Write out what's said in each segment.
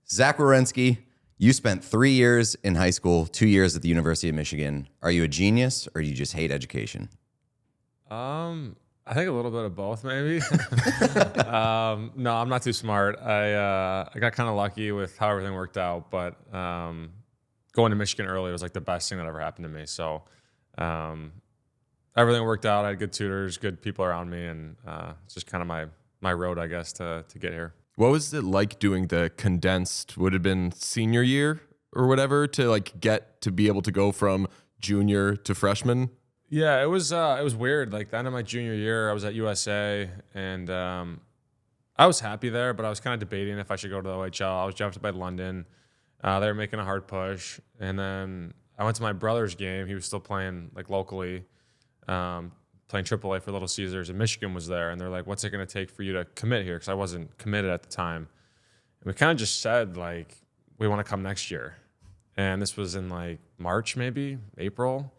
Zach Werenski, you spent 3 years in high school, 2 years at the University of Michigan. Are you a genius or do you just hate education? I think a little bit of both, maybe. No, I'm not too smart. I got kind of lucky with how everything worked out, but going to Michigan early was like the best thing that ever happened to me. So everything worked out. I had good tutors, good people around me, and it's just kind of my road, I guess, to get here. What was it like doing the condensed, would it have been senior year or whatever, to like get to be able to go from junior to freshman? Yeah, it was weird. Like the end of my junior year, I was at USA, and I was happy there, but I was kind of debating if I should go to the OHL. I was drafted by London. They were making a hard push, and then I went to my brother's game. He was still playing like locally, playing AAA for Little Caesars, and Michigan was there. And they're like, "What's it going to take for you to commit here?" Because I wasn't committed at the time. And we kind of just said like, "We want to come next year," and this was in like March, maybe April.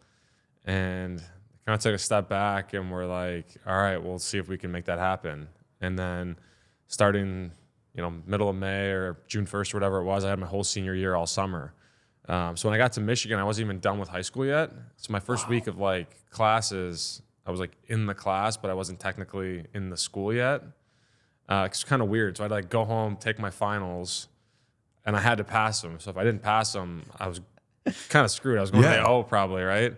And kind of took a step back and we're like, all right, we'll see if we can make that happen. And then starting, middle of May or June 1st or whatever it was, I had my whole senior year all summer. So when I got to Michigan, I wasn't even done with high school yet. So my first week of like classes, I was like in the class, but I wasn't technically in the school yet. It's kind of weird. So I'd like go home, take my finals, and I had to pass them. So if I didn't pass them, I was kind of screwed. I was going to the O probably, right?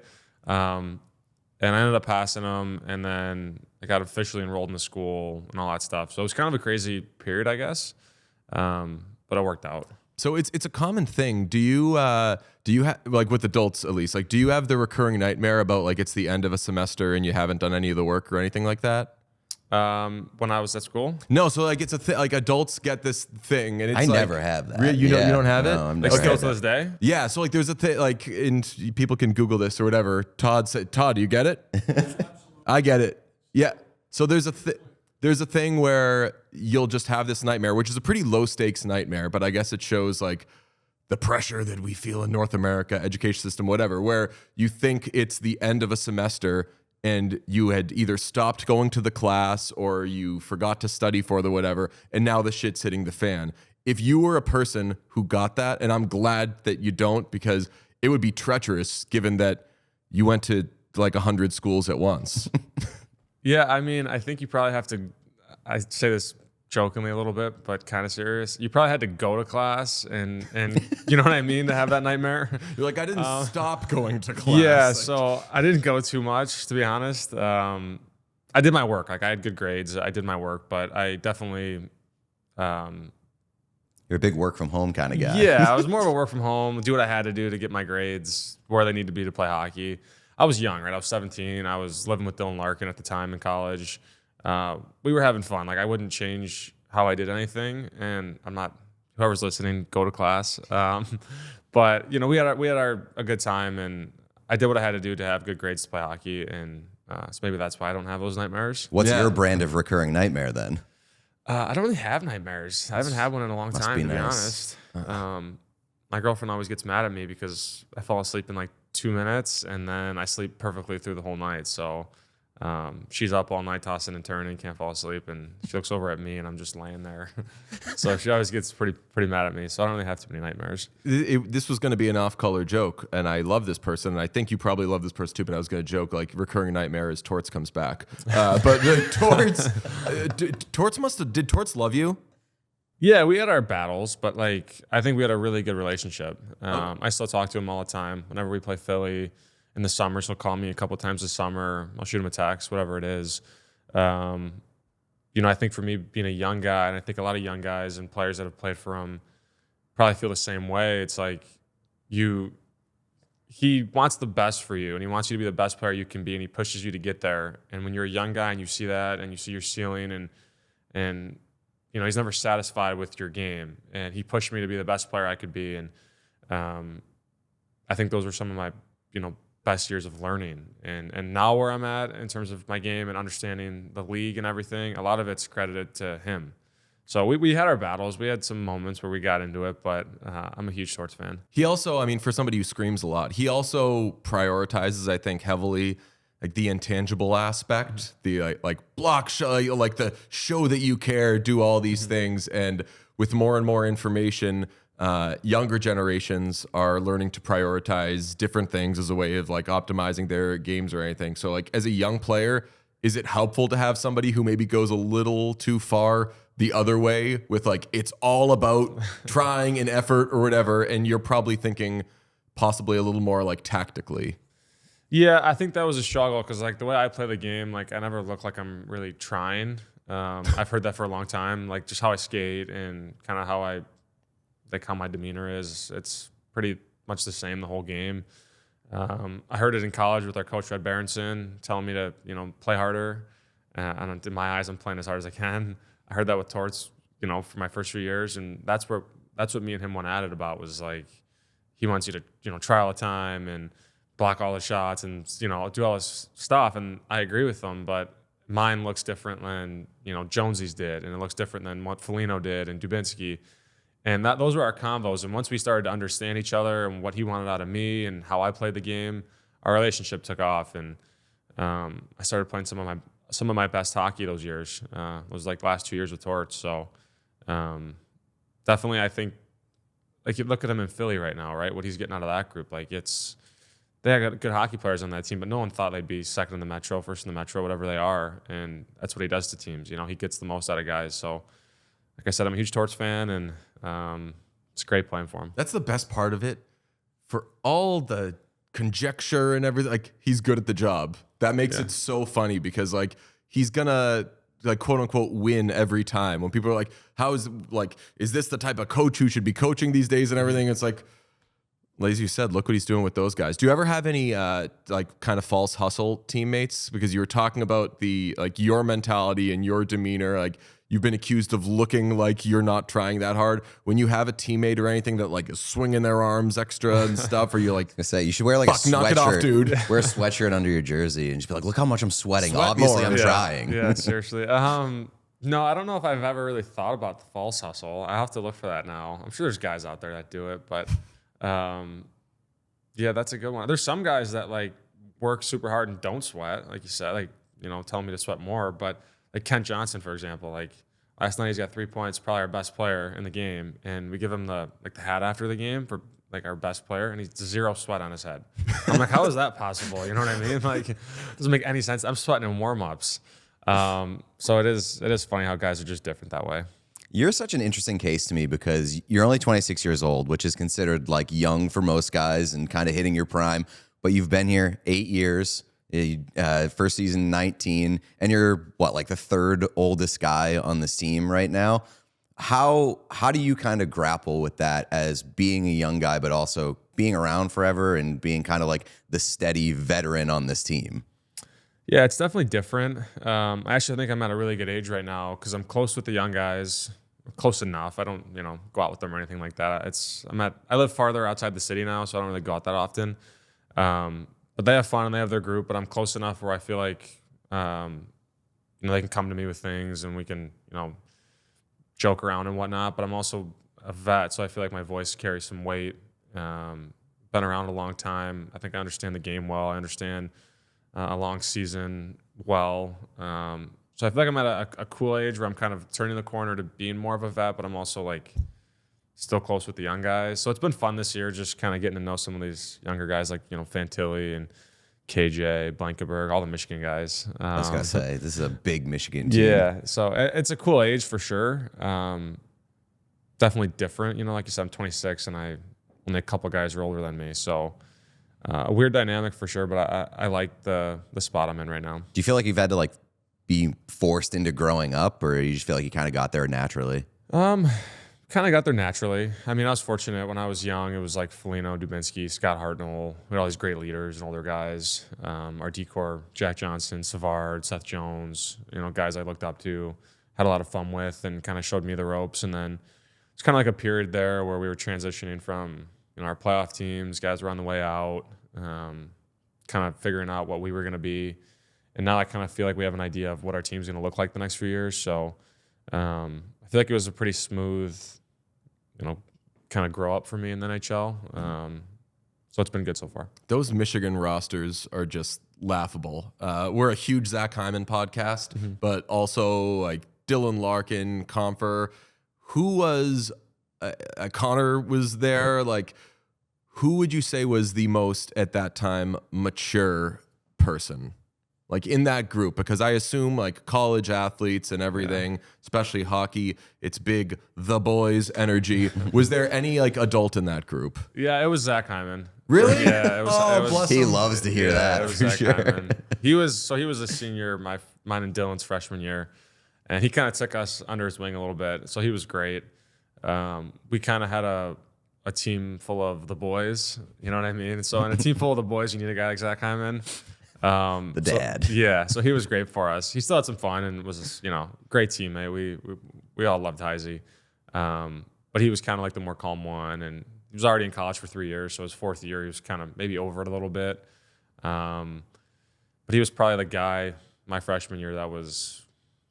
And I ended up passing them, and then I got officially enrolled in the school and all that stuff. So it was kind of a crazy period, I guess, but it worked out. So it's a common thing. Do you have, like with adults at least, like do you have the recurring nightmare about like it's the end of a semester and you haven't done any of the work or anything like that? When I was at school? No, so like it's a thing. Like adults get this thing, and it's I like, never have that. You don't have it? I'm Like never still had to this day? Yeah, so like there's a thing, like, and people can Google this or whatever. Todd said, "Todd, do you get it?" I get it. Yeah. So there's a thing where you'll just have this nightmare, which is a pretty low stakes nightmare, but I guess it shows like the pressure that we feel in North America, education system, whatever, where you think it's the end of a semester and you had either stopped going to the class or you forgot to study for the whatever, and now the shit's hitting the fan. If you were a person who got that, and I'm glad that you don't, because it would be treacherous given that you went to like 100 schools at once. Yeah, I mean, I think you probably have to, I say this jokingly a little bit, but kind of serious. You probably had to go to class and you know what I mean, to have that nightmare. You're like, I didn't stop going to class. Yeah, like, so I didn't go too much, to be honest. I did my work. Like I had good grades. I did my work, but I definitely... You're a big work from home kind of guy. Yeah, I was more of a work from home, do what I had to do to get my grades where they need to be to play hockey. I was young, right? I was 17. I was living with Dylan Larkin at the time in college. We were having fun. Like I wouldn't change how I did anything, and I'm not. Whoever's listening, go to class. But we had a good time, and I did what I had to do to have good grades to play hockey, and so maybe that's why I don't have those nightmares. What's your brand of recurring nightmare then? I don't really have nightmares. I haven't had one in a long time, to be honest. My girlfriend always gets mad at me because I fall asleep in like 2 minutes, and then I sleep perfectly through the whole night. So she's up all night tossing and turning, can't fall asleep, and she looks over at me, and I'm just laying there. So she always gets pretty mad at me. So I don't really have too many nightmares. This was going to be an off-color joke, and I love this person, and I think you probably love this person too, but I was going to joke, like, recurring nightmare is Torts comes back. But did Torts love you? Yeah, we had our battles, but like I think we had a really good relationship. I still talk to him all the time. Whenever we play Philly in the summers, he'll call me a couple times this summer. I'll shoot him a text, whatever it is. I think for me being a young guy, and I think a lot of young guys and players that have played for him probably feel the same way. It's like he wants the best for you, and he wants you to be the best player you can be, and he pushes you to get there. And when you're a young guy and you see that, and you see your ceiling, and he's never satisfied with your game, and he pushed me to be the best player I could be. And I think those were some of my, best years of learning. And now where I'm at in terms of my game and understanding the league and everything, a lot of it's credited to him. So we had our battles. We had some moments where we got into it, but I'm a huge Torts fan. He also, for somebody who screams a lot, he also prioritizes, I think, heavily like the intangible aspect, the like block show, like the show that you care, do all these things. And with more and more information, younger generations are learning to prioritize different things as a way of like optimizing their games or anything. So like as a young player, is it helpful to have somebody who maybe goes a little too far the other way with like, it's all about trying and effort or whatever, and you're probably thinking possibly a little more like tactically? Yeah, I think that was a struggle because like the way I play the game, like I never look like I'm really trying. I've heard that for a long time, like just how I skate and kind of how my demeanor is. It's pretty much the same the whole game. I heard it in college with our coach Red Berenson telling me to play harder. And in my eyes, I'm playing as hard as I can. I heard that with Torts, for my first few years, and that's what me and him went at it about, was like he wants you to try all the time and block all the shots and do all this stuff, and I agree with them, but mine looks different than Jonesy's did, and it looks different than what Foligno did and Dubinsky, and those were our combos. And once we started to understand each other and what he wanted out of me and how I played the game, our relationship took off, and I started playing some of my best hockey those years. It was like the last 2 years with Torts. So definitely, I think, like you look at him in Philly right now, right? What he's getting out of that group, like they got good hockey players on that team, but no one thought they'd be second in the Metro, first in the Metro, whatever they are. And that's what he does to teams. He gets the most out of guys. So like I said, I'm a huge Torts fan, and it's great playing for him. That's the best part of it. For all the conjecture and everything, like he's good at the job. That makes it so funny because like he's gonna like quote unquote win every time. When people are like, is this the type of coach who should be coaching these days and everything? It's like, as you said, look what he's doing with those guys. Do you ever have any like kind of false hustle teammates? Because you were talking about the like your mentality and your demeanor. Like you've been accused of looking like you're not trying that hard. When you have a teammate or anything that like is swinging their arms extra and stuff, or you're like, I say you should wear like a sweatshirt. Knock it off, dude. Wear a sweatshirt under your jersey and just be like, look how much I'm sweating. Sweat Obviously, more. I'm trying. Yeah, seriously. No, I don't know if I've ever really thought about the false hustle. I have to look for that now. I'm sure there's guys out there that do it, but yeah, that's a good one. There's some guys that like work super hard and don't sweat, like you said, like telling me to sweat more. But like Kent Johnson, for example, like last night he's got 3 points, probably our best player in the game, and we give him the hat after the game for like our best player, and he's 0 sweat on his head. I'm like, how is that possible? You know what I mean? Like, it doesn't make any sense. I'm sweating in warm-ups. So it is funny how guys are just different that way. You're such an interesting case to me because you're only 26 years old, which is considered like young for most guys and kind of hitting your prime. But you've been here 8 years, first season 19, and you're like the third oldest guy on this team right now. How do you kind of grapple with that as being a young guy, but also being around forever and being kind of like the steady veteran on this team? Yeah, it's definitely different. I actually think I'm at a really good age right now because I'm close with the young guys, close enough. I don't, go out with them or anything like that. I live farther outside the city now, so I don't really go out that often. But they have fun and they have their group. But I'm close enough where I feel like, they can come to me with things and we can, joke around and whatnot. But I'm also a vet, so I feel like my voice carries some weight. Been around a long time. I think I understand the game well. I understand a long season well. So I feel like I'm at a cool age where I'm kind of turning the corner to being more of a vet, but I'm also like still close with the young guys. So it's been fun this year, just kind of getting to know some of these younger guys like, Fantilli and KJ, Blankenberg, all the Michigan guys. I was going to say, this is a big Michigan team. Yeah, so it's a cool age for sure. Definitely different. Like you said, I'm 26 and only a couple guys are older than me. So a weird dynamic for sure, but I like the spot I'm in right now. Do you feel like you've had to like be forced into growing up, or you just feel like you kind of got there naturally? Kind of got there naturally. I mean, I was fortunate when I was young. It was like Foligno, Dubinsky, Scott Hartnell. We had all these great leaders and older guys. Our D-Corps, Jack Johnson, Savard, Seth Jones, guys I looked up to, had a lot of fun with and kind of showed me the ropes. And then it's kind of like a period there where we were transitioning from our playoff teams, guys were on the way out, kind of figuring out what we were going to be. And now I kind of feel like we have an idea of what our team's going to look like the next few years. So I feel like it was a pretty smooth, kind of grow up for me in the NHL. So it's been good so far. Those Michigan rosters are just laughable. We're a huge Zach Hyman podcast, but also like Dylan Larkin, Comfer. who was Connor was there. Like, who would you say was the most at that time mature person? Like in that group, because I assume like college athletes and everything, especially hockey, it's big, the boys energy. Was there any like adult in that group? Yeah, it was Zach Hyman. Really? Yeah, it was. bless He him. loves to hear It that was for Zach sure. Hyman. He was a senior, mine and Dylan's freshman year, and he kind of took us under his wing a little bit. So he was great. We kind of had a team full of the boys. You know what I mean? So in a team full of the boys, you need a guy like Zach Hyman. The dad. So he was great for us. He still had some fun and was, great teammate. We all loved Heisey. But he was kind of like the more calm one, and he was already in college for 3 years, so his fourth year he was kind of maybe over it a little bit. But he was probably the guy my freshman year that was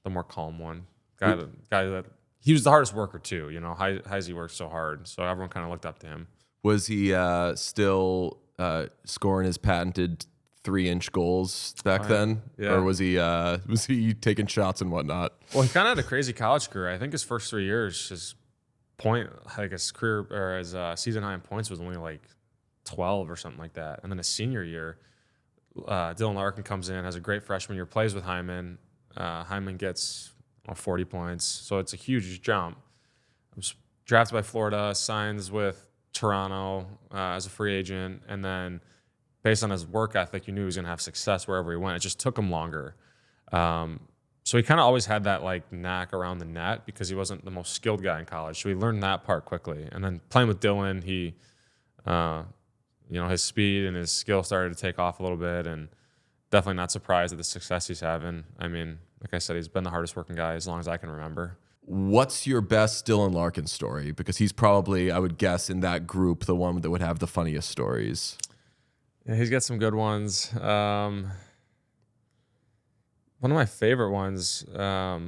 the more calm one. Guy that he was the hardest worker too. Heisey worked so hard, so everyone kind of looked up to him. Was he still scoring his patented 3-inch goals back then? Yeah. Or was he taking shots and whatnot? Well, he kind of had a crazy college career. I think his first 3 years, his career or his season high in points was only like 12 or something like that. And then his senior year, Dylan Larkin comes in, has a great freshman year, plays with Hyman. Hyman gets 40 points, so it's a huge jump. Was drafted by Florida, signs with Toronto as a free agent, and then based on his work ethic, you knew he was going to have success wherever he went. It just took him longer. So he kind of always had that like knack around the net because he wasn't the most skilled guy in college. So he learned that part quickly. And then playing with Dylan, he, his speed and his skill started to take off a little bit, and definitely not surprised at the success he's having. I mean, like I said, he's been the hardest working guy as long as I can remember. What's your best Dylan Larkin story? Because he's probably, I would guess, in that group, the one that would have the funniest stories. Yeah, he's got some good ones. One of my favorite ones, I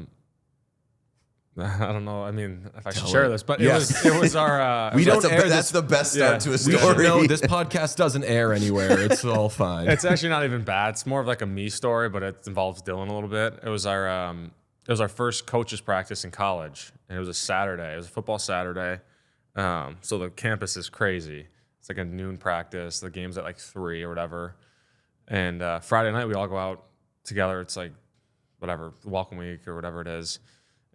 don't know. I mean, if I should share this, but it was our. That's the best start to a We should story. know this podcast doesn't air anywhere. It's all fine. It's actually not even bad. It's more of like a me story, but it involves Dylan a little bit. It was our first coaches practice in college, and it was a Saturday. It was a football Saturday, so the campus is crazy. It's like a noon practice. The game's at like 3 or whatever, and Friday night we all go out together. It's like whatever, welcome week or whatever it is.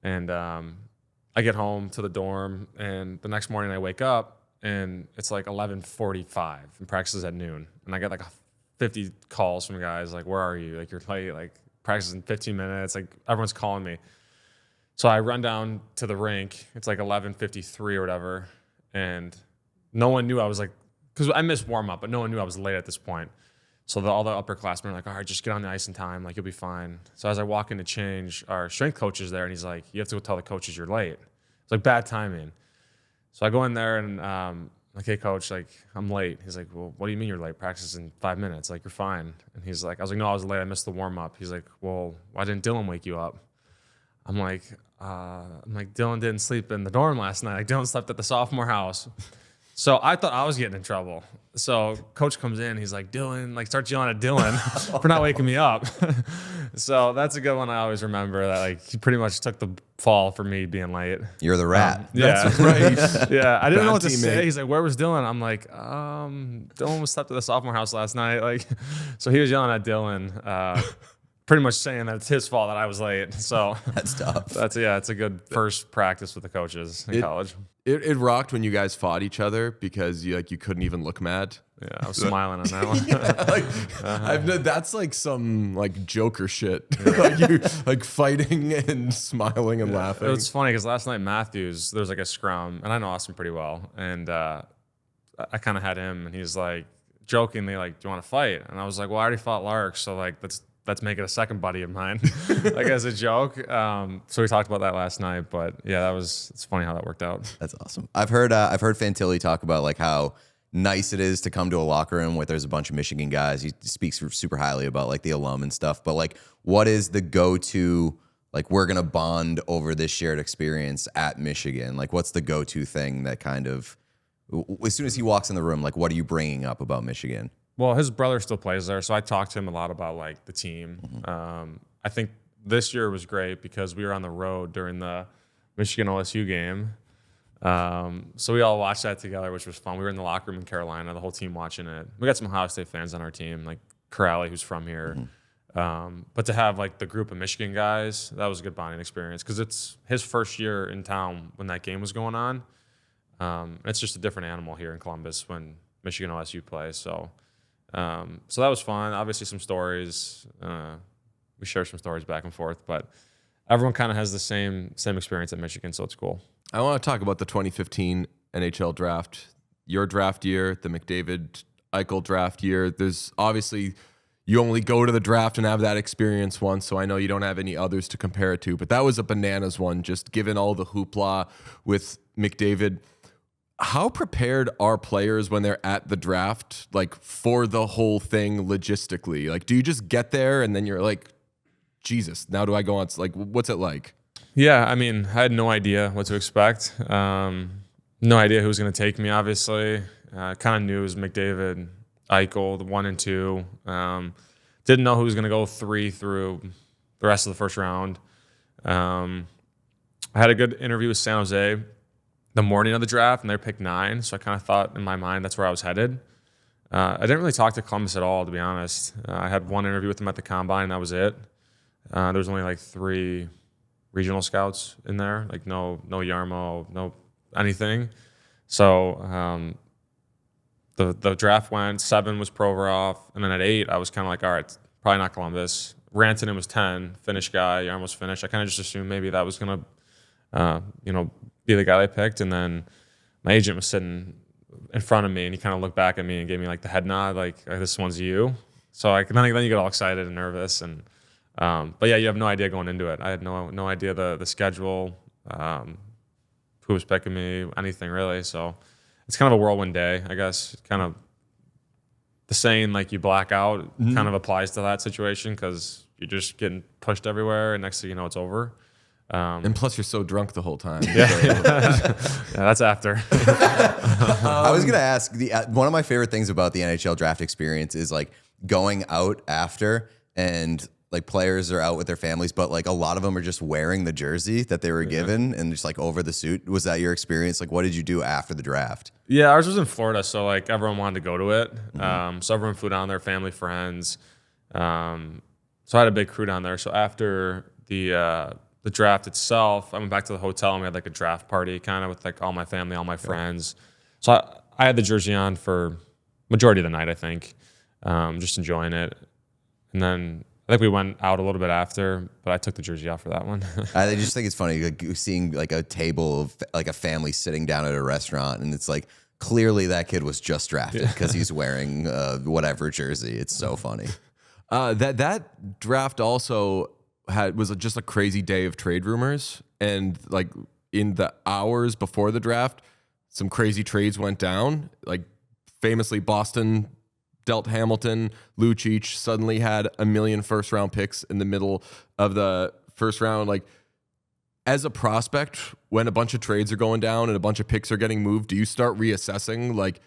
And I get home to the dorm, and the next morning I wake up, and it's like 11:45, and practice is at noon. And I get like 50 calls from guys like, where are you? Like, you're late. Like, practice is in 15 minutes. Like, everyone's calling me. So I run down to the rink. It's like 11:53 or whatever. And no one knew I was like, because I missed warm-up, but no one knew I was late at this point. So all the upperclassmen are like, all right, just get on the ice in time. Like, you'll be fine. So as I walk in to change, our strength coach is there, and he's like, you have to go tell the coaches you're late. It's like bad timing. So I go in there, and like, hey, coach, like, I'm late. He's like, well, what do you mean you're late? Practice is in 5 minutes. Like, you're fine. And he's like, I was like, no, I was late. I missed the warm-up. He's like, well, why didn't Dylan wake you up? I'm like, Dylan didn't sleep in the dorm last night. Like, Dylan slept at the sophomore house. So I thought I was getting in trouble. So coach comes in, he's like, Dylan, like, starts yelling at Dylan for not waking me up. So that's a good one I always remember, that like he pretty much took the fall for me being late. You're the rat. That's right. Yeah, I didn't know what to teammate. say. He's like, where was Dylan? I'm like, Dylan was slept at the sophomore house last night. Like, so he was yelling at Dylan, pretty much saying that it's his fault that I was late. So That's tough. it's a good first practice with the coaches in college. It rocked when you guys fought each other because you couldn't even look mad. Yeah, I was smiling on that one. That's like some like Joker shit. Like you like fighting and smiling and laughing. It was funny because last night Matthews, there was like a scrum, and I know Austin pretty well, and I kind of had him, and he's like jokingly like, "Do you want to fight?" And I was like, "Well, I already fought Lark, so like let's make it a second buddy of mine," like as a joke. So we talked about that last night, but yeah, it's funny how that worked out. That's awesome. I've heard Fantilli talk about like how nice it is to come to a locker room where there's a bunch of Michigan guys. He speaks super highly about like the alum and stuff. But like, what is the go-to? Like, we're gonna bond over this shared experience at Michigan. Like, what's the go-to thing that kind of, as soon as he walks in the room, like, what are you bringing up about Michigan? Well, his brother still plays there, so I talked to him a lot about like the team. I think this year was great because we were on the road during the Michigan OSU game. So we all watched that together, which was fun. We were in the locker room in Carolina, the whole team watching it. We got some Ohio State fans on our team, like Corrali, who's from here. But to have like the group of Michigan guys, that was a good bonding experience because it's his first year in town when that game was going on. It's just a different animal here in Columbus when Michigan OSU plays. So that was fun. Obviously, some stories. We share some stories back and forth, but everyone kind of has the same experience at Michigan, so it's cool. I want to talk about the 2015 NHL draft, your draft year, the McDavid Eichel draft year. There's obviously, you only go to the draft and have that experience once, so I know you don't have any others to compare it to, but that was a bananas one, just given all the hoopla with McDavid. How prepared are players when they're at the draft, like for the whole thing logistically? Like, do you just get there and then you're like, Jesus, now do I go on? Like, what's it like? Yeah, I mean, I had no idea what to expect. No idea who was going to take me, obviously. Kind of knew it was McDavid, Eichel, the 1 and 2. Didn't know who was going to go 3 through the rest of the first round. I had a good interview with San Jose the morning of the draft, and they picked 9. So I kind of thought in my mind that's where I was headed. I didn't really talk to Columbus at all, to be honest. I had one interview with them at the Combine, and that was it. There was only like 3 regional scouts in there, like no Yarmo, no anything. So the draft went, 7 was Provorov, and then at 8, I was kind of like, all right, probably not Columbus. Rantanen was 10, Finnish guy, Yarmo's Finnish. I kind of just assumed maybe that was going to, be the guy they picked. And then my agent was sitting in front of me, and he kind of looked back at me and gave me like the head nod, like this one's you. So then you get all excited and nervous, and but yeah, you have no idea going into it. I had no idea the schedule, who was picking me, anything really. So it's kind of a whirlwind day, I guess. Kind of the saying like you black out kind of applies to that situation because you're just getting pushed everywhere, and next thing you know, it's over. And plus, you're so drunk the whole time. Yeah, that's after. I was gonna ask, one of my favorite things about the NHL draft experience is like going out after, and like players are out with their families, but like a lot of them are just wearing the jersey that they were given and just like over the suit. Was that your experience? Like, what did you do after the draft? Yeah, ours was in Florida, so like everyone wanted to go to it. So everyone flew down there, family, friends. So I had a big crew down there. So after the draft itself, I went back to the hotel and we had like a draft party kind of with like all my family, all my friends. So I had the jersey on for majority of the night, I think, just enjoying it. And then I think we went out a little bit after, but I took the jersey off for that one. I just think it's funny, like seeing like a table of like a family sitting down at a restaurant, and it's like clearly that kid was just drafted because he's wearing whatever jersey. It's so funny. That draft also was just a crazy day of trade rumors, and like in the hours before the draft, some crazy trades went down. Like famously, Boston dealt Hamilton. Lucic suddenly had 1 million first-round picks in the middle of the first round. Like, as a prospect, when a bunch of trades are going down and a bunch of picks are getting moved, do you start reassessing? Like,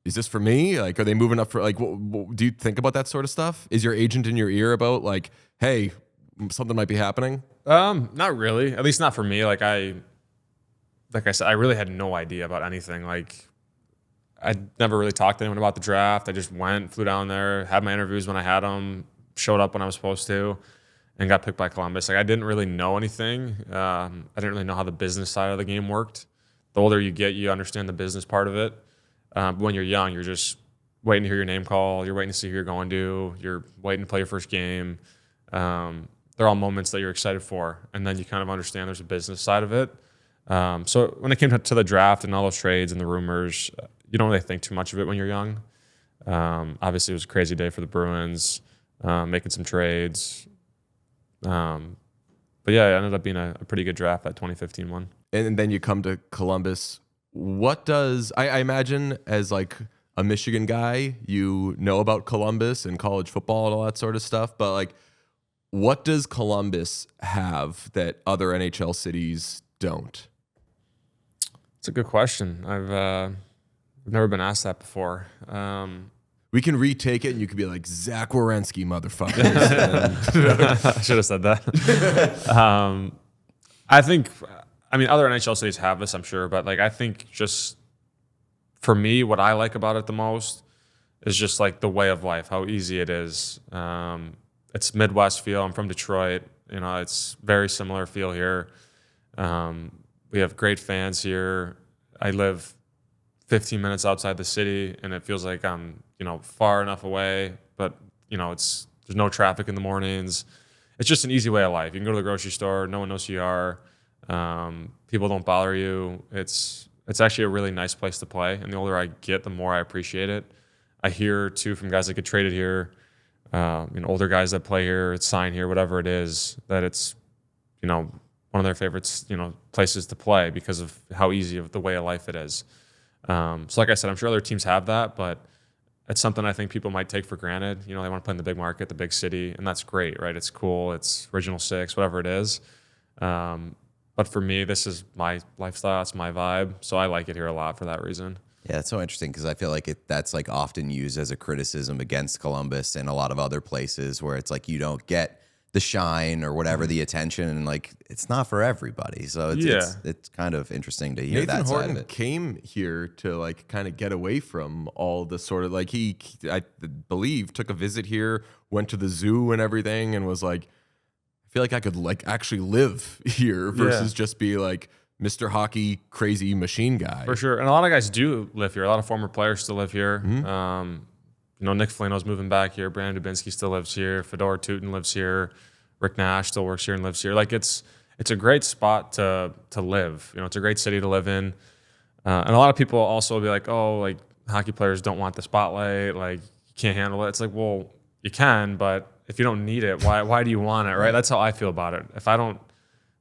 is this for me? Like, are they moving up for, like, do you think about that sort of stuff? Is your agent in your ear about, like, hey, something might be happening? Not really. At least not for me. Like I said, I really had no idea about anything. Like, I never really talked to anyone about the draft. I just went, flew down there, had my interviews when I had them, showed up when I was supposed to, and got picked by Columbus. Like, I didn't really know anything. I didn't really know how the business side of the game worked. The older you get, you understand the business part of it. When you're young, you're just waiting to hear your name call. You're waiting to see who you're going to. You're waiting to play your first game. They're all moments that you're excited for. And then you kind of understand there's a business side of it. So when it came to the draft and all those trades and the rumors, you don't really think too much of it when you're young. Obviously, it was a crazy day for the Bruins, making some trades. But yeah, it ended up being a pretty good draft, that 2015 one. And then you come to Columbus. What does, I imagine as like a Michigan guy, you know about Columbus and college football and all that sort of stuff, but like, what does Columbus have that other NHL cities don't? It's a good question. I've never been asked that before. We can retake it, and you could be like, Zach Werenski, motherfuckers. I should have said that. I I mean, other NHL cities have this, I'm sure, but like I think just for me, what I like about it the most is just like the way of life, how easy it is. It's Midwest feel. I'm from Detroit. You know, it's very similar feel here. We have great fans here. I live 15 minutes outside the city, and it feels like I'm, far enough away, but there's no traffic in the mornings. It's just an easy way of life. You can go to the grocery store. No one knows who you are. People don't bother you. It's actually a really nice place to play. And the older I get, the more I appreciate it. I hear too from guys that get traded here, older guys that play here, sign here, whatever it is, that it's, one of their favorites, places to play because of how easy of the way of life it is. So like I said, I'm sure other teams have that, but it's something I think people might take for granted. They want to play in the big market, the big city, and that's great, right? It's cool. It's Original Six, whatever it is. But for me, this is my lifestyle. It's my vibe. So I like it here a lot for that reason. Yeah, it's so interesting because I feel like that's like often used as a criticism against Columbus and a lot of other places where it's like you don't get the shine or whatever, the attention, and like it's not for everybody. So it's kind of interesting to hear Nathan that Horton side of it. came here to like kind of get away from all the sort of like I believe took a visit here, went to the zoo and everything, and was like, I feel like I could like actually live here versus just be like Mr. Hockey crazy machine guy. For sure. And a lot of guys do live here. A lot of former players still live here. Nick Foligno's moving back here. Brandon Dubinsky still lives here. Fedor Tutin lives here. Rick Nash still works here and lives here. Like it's a great spot to live. It's a great city to live in. And a lot of people also will be like, oh, like hockey players don't want the spotlight. Like you can't handle it. It's like, well, you can, but if you don't need it, why do you want it, right? That's how I feel about it. If I don't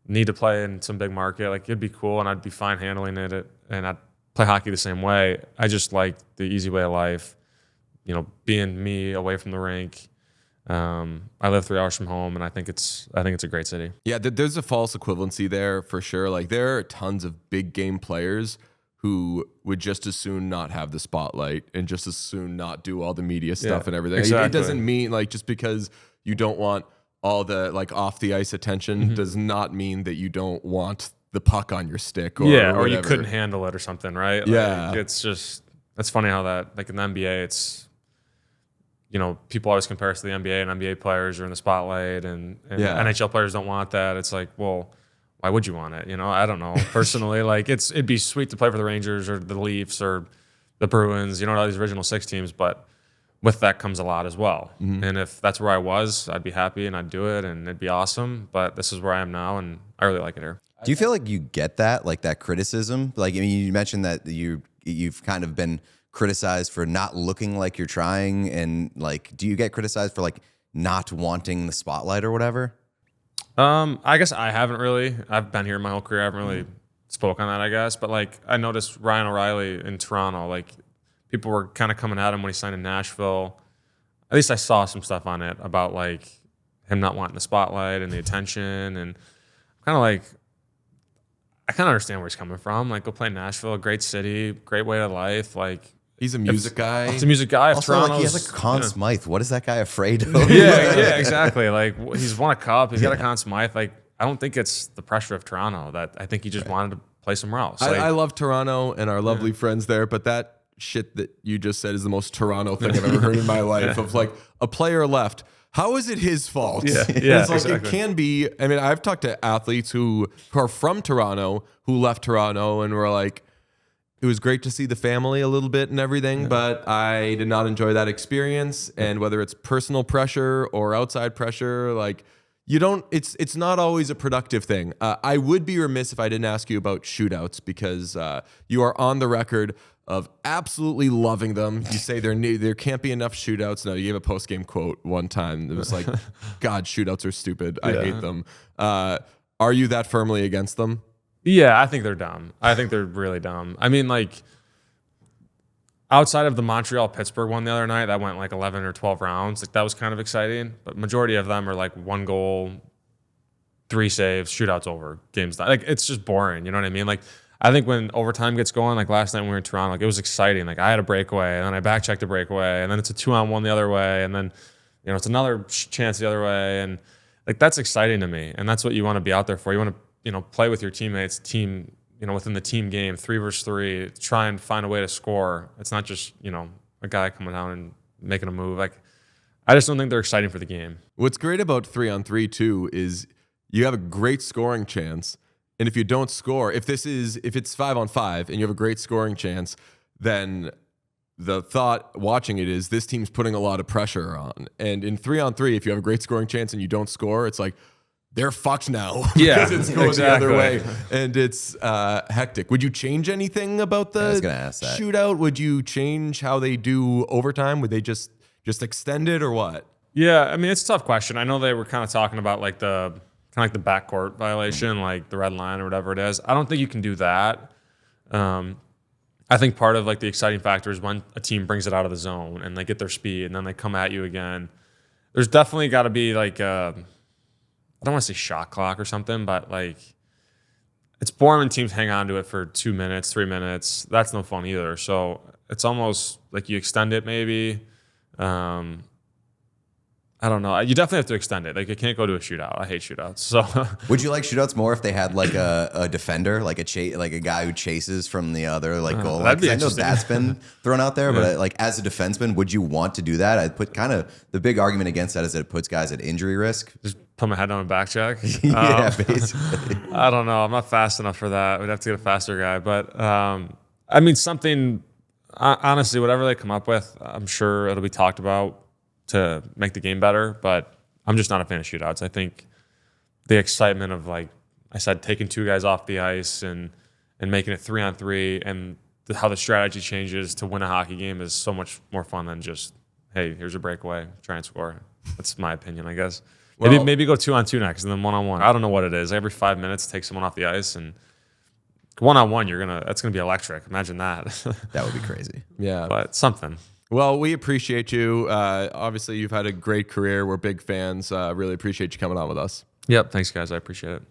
need to play in some big market, like it'd be cool and I'd be fine handling it and I'd play hockey the same way. I just like the easy way of life, being me away from the rink. I live 3 hours from home and I think it's a great city. Yeah, there's a false equivalency there for sure. Like there are tons of big game players who would just as soon not have the spotlight and just as soon not do all the media stuff and everything. Exactly. It doesn't mean like just because you don't want all the like off the ice attention does not mean that you don't want the puck on your stick or or you couldn't handle it or something, right? Yeah. Like, that's funny how that, like in the NBA, it's, people always compare us to the NBA and NBA players are in the spotlight and NHL players don't want that. It's like, well, why would you want it? I don't know. Personally, like it'd be sweet to play for the Rangers or the Leafs or the Bruins, all these Original Six teams, but with that comes a lot as well. And if that's where I was, I'd be happy and I'd do it and it'd be awesome. But this is where I am now and I really like it here. Do you feel like you get that, like that criticism? Like, I mean, you mentioned that you've kind of been criticized for not looking like you're trying, and like, do you get criticized for like not wanting the spotlight or whatever? I guess I haven't really. I've been here my whole career. I haven't really spoke on that, I guess. But like, I noticed Ryan O'Reilly in Toronto, like people were kind of coming at him when he signed in Nashville. At least I saw some stuff on it about like him not wanting the spotlight and the attention, and kind of like, I kind of understand where he's coming from. Like, go play in Nashville, a great city, great way of life. Like, he's a music guy. He's a music guy. Also, like, he has like Conn Smythe. What is that guy afraid of? Yeah, exactly. Like, he's won a cup. He's got a Conn Smythe. Like, I don't think it's the pressure of Toronto. That I think he just wanted to play somewhere else. Like, I love Toronto and our lovely friends there, but that shit that you just said is the most Toronto thing I've ever heard in my life. Of like, a player left. How is it his fault? Yeah, It's like, exactly. it can be. I mean, I've talked to athletes who are from Toronto who left Toronto and were like, it was great to see the family a little bit and everything, but I did not enjoy that experience. And whether it's personal pressure or outside pressure, like it's not always a productive thing. I would be remiss if I didn't ask you about shootouts because you are on the record of absolutely loving them. You say there can't be enough shootouts. No, you gave a post-game quote one time. It was like, God, shootouts are stupid. I hate them. Are you that firmly against them? Yeah, I think they're dumb. I think they're really dumb. I mean, like, outside of the Montreal-Pittsburgh one the other night, that went like 11 or 12 rounds. Like, that was kind of exciting. But majority of them are like 1 goal, 3 saves, shootouts over, games done. Like, it's just boring. You know what I mean? Like, I think when overtime gets going, like last night when we were in Toronto, like it was exciting. Like I had a breakaway, and then I back-checked a breakaway, and then it's a 2-on-1 the other way, and then it's another chance the other way, and like that's exciting to me, and that's what you want to be out there for. You want to play with your teammates, within the team game, 3 versus 3, try and find a way to score. It's not just, a guy coming down and making a move. Like, I just don't think they're exciting for the game. What's great about 3-on-3 too is you have a great scoring chance. And if you don't score, if it's 5-on-5 and you have a great scoring chance, then the thought watching it is this team's putting a lot of pressure on. And in 3-on-3, if you have a great scoring chance and you don't score, it's like, they're fucked now. Yeah, because it's going exactly. the other way. And it's hectic. Would you change anything about the I was gonna ask that. shootout? Would you change how they do overtime? Would they just extend it or what? Yeah, I mean, it's a tough question. I know they were kind of talking about like the backcourt violation, like the red line or whatever it is. I don't think you can do that. I think part of like the exciting factor is when a team brings it out of the zone and they get their speed and then they come at you again. There's definitely got to be like I don't want to say shot clock or something, but like it's boring when teams hang on to it for 2 minutes, 3 minutes. That's no fun either. So it's almost like you extend it maybe. I don't know. You definitely have to extend it. Like, it can't go to a shootout. I hate shootouts. So, would you like shootouts more if they had like a defender, like a guy who chases from the other goal? That'd be I know interesting. that's been thrown out there, but like as a defenseman, would you want to do that? I'd put kind of the big argument against that is that it puts guys at injury risk. Just put my head down and back check. Yeah, basically. I don't know. I'm not fast enough for that. We'd have to get a faster guy. But I mean, something. Honestly, whatever they come up with, I'm sure it'll be talked about to make the game better, but I'm just not a fan of shootouts. I think the excitement of, like I said, taking 2 guys off the ice and making it 3-on-3 and how the strategy changes to win a hockey game is so much more fun than just, hey, here's a breakaway, try and score. That's my opinion, I guess. Maybe go 2-on-2 next and then 1-on-1. I don't know what it is. Every 5 minutes, take someone off the ice, and 1-on-1, that's gonna be electric. Imagine that. That would be crazy. Yeah. But something. Well, we appreciate you. Obviously, you've had a great career. We're big fans. Really appreciate you coming on with us. Yep. Thanks, guys. I appreciate it.